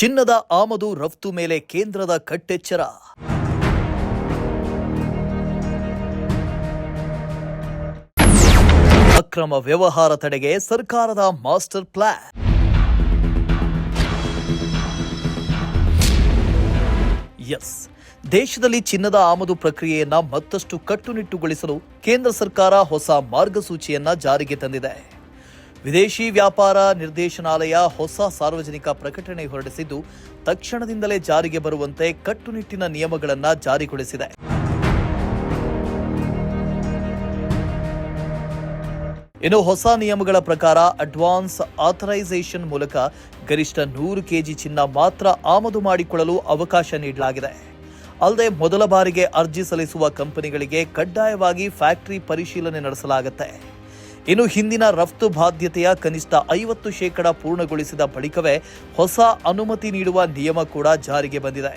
ಚಿನ್ನದ ಆಮದು ರಫ್ತು ಮೇಲೆ ಕೇಂದ್ರದ ಕಟ್ಟೆಚ್ಚರ. ಅಕ್ರಮ ವ್ಯವಹಾರ ತಡೆಗೆ ಸರ್ಕಾರದ ಮಾಸ್ಟರ್ ಪ್ಲಾನ್. ದೇಶದಲ್ಲಿ ಚಿನ್ನದ ಆಮದು ಪ್ರಕ್ರಿಯೆಯನ್ನ ಮತ್ತಷ್ಟು ಕಟ್ಟುನಿಟ್ಟುಗೊಳಿಸಲು ಕೇಂದ್ರ ಸರ್ಕಾರ ಹೊಸ ಮಾರ್ಗಸೂಚಿಯನ್ನ ಜಾರಿಗೆ ತಂದಿದೆ. ವಿದೇಶಿ ವ್ಯಾಪಾರ ನಿರ್ದೇಶನಾಲಯ ಹೊಸ ಸಾರ್ವಜನಿಕ ಪ್ರಕಟಣೆ ಹೊರಡಿಸಿದ್ದು, ತಕ್ಷಣದಿಂದಲೇ ಜಾರಿಗೆ ಬರುವಂತೆ ಕಟ್ಟುನಿಟ್ಟಿನ ನಿಯಮಗಳನ್ನು ಜಾರಿಗೊಳಿಸಿದೆ. ಇನ್ನು ಹೊಸ ನಿಯಮಗಳ ಪ್ರಕಾರ ಅಡ್ವಾನ್ಸ್ ಆಥರೈಸೇಷನ್ ಮೂಲಕ ಗರಿಷ್ಠ 100 ಕೆಜಿ ಚಿನ್ನ ಮಾತ್ರ ಆಮದು ಮಾಡಿಕೊಳ್ಳಲು ಅವಕಾಶ ನೀಡಲಾಗಿದೆ. ಅಲ್ಲದೆ ಮೊದಲ ಬಾರಿಗೆ ಅರ್ಜಿ ಸಲ್ಲಿಸುವ ಕಂಪನಿಗಳಿಗೆ ಕಡ್ಡಾಯವಾಗಿ ಫ್ಯಾಕ್ಟರಿ ಪರಿಶೀಲನೆ ನಡೆಸಲಾಗುತ್ತೆ. ಇನ್ನು ಹಿಂದಿನ ರಫ್ತು ಬಾಧ್ಯತೆಯ ಕನಿಷ್ಠ 50% ಪೂರ್ಣಗೊಳಿಸಿದ ಬಳಿಕವೇ ಹೊಸ ಅನುಮತಿ ನೀಡುವ ನಿಯಮ ಕೂಡ ಜಾರಿಗೆ ಬಂದಿದೆ.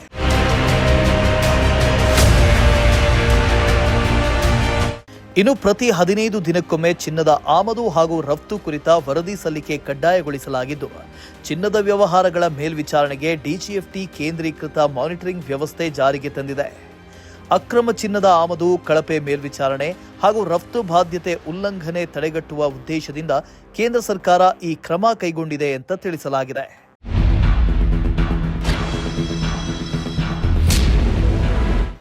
ಇನ್ನು ಪ್ರತಿ 15 ದಿನಕ್ಕೊಮ್ಮೆ ಚಿನ್ನದ ಆಮದು ಹಾಗೂ ರಫ್ತು ಕುರಿತ ವರದಿ ಸಲ್ಲಿಕೆ ಕಡ್ಡಾಯಗೊಳಿಸಲಾಗಿದ್ದು, ಚಿನ್ನದ ವ್ಯವಹಾರಗಳ ಮೇಲ್ವಿಚಾರಣೆಗೆ ಡಿಜಿಎಫ್ಟಿ ಕೇಂದ್ರೀಕೃತ ಮಾನಿಟರಿಂಗ್ ವ್ಯವಸ್ಥೆ ಜಾರಿಗೆ ತಂದಿದೆ. ಅಕ್ರಮ ಚಿನ್ನದ ಆಮದು, ಕಳಪೆ ಮೇಲ್ವಿಚಾರಣೆ ಹಾಗೂ ರಫ್ತು ಬಾಧ್ಯತೆ ಉಲ್ಲಂಘನೆ ತಡೆಗಟ್ಟುವ ಉದ್ದೇಶದಿಂದ ಕೇಂದ್ರ ಸರ್ಕಾರ ಈ ಕ್ರಮ ಕೈಗೊಂಡಿದೆ ಅಂತ ತಿಳಿಸಲಾಗಿದೆ.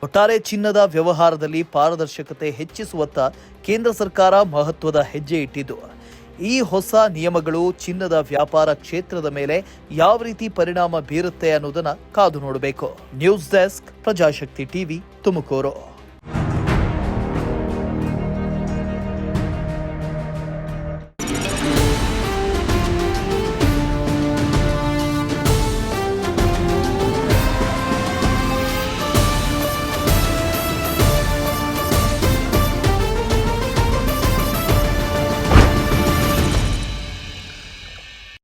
ಒಟ್ಟಾರೆ ಚಿನ್ನದ ವ್ಯವಹಾರದಲ್ಲಿ ಪಾರದರ್ಶಕತೆ ಹೆಚ್ಚಿಸುವತ್ತ ಕೇಂದ್ರ ಸರ್ಕಾರ ಮಹತ್ವದ ಹೆಜ್ಜೆ ಇಟ್ಟಿದ್ದು, ಈ ಹೊಸ ನಿಯಮಗಳು ಚಿನ್ನದ ವ್ಯಾಪಾರ ಕ್ಷೇತ್ರದ ಮೇಲೆ ಯಾವ ರೀತಿ ಪರಿಣಾಮ ಬೀರುತ್ತೆ ಅನ್ನೋದನ್ನ ಕಾದು ನೋಡಬೇಕು. News desk, Prajashakti TV, Tumakuru.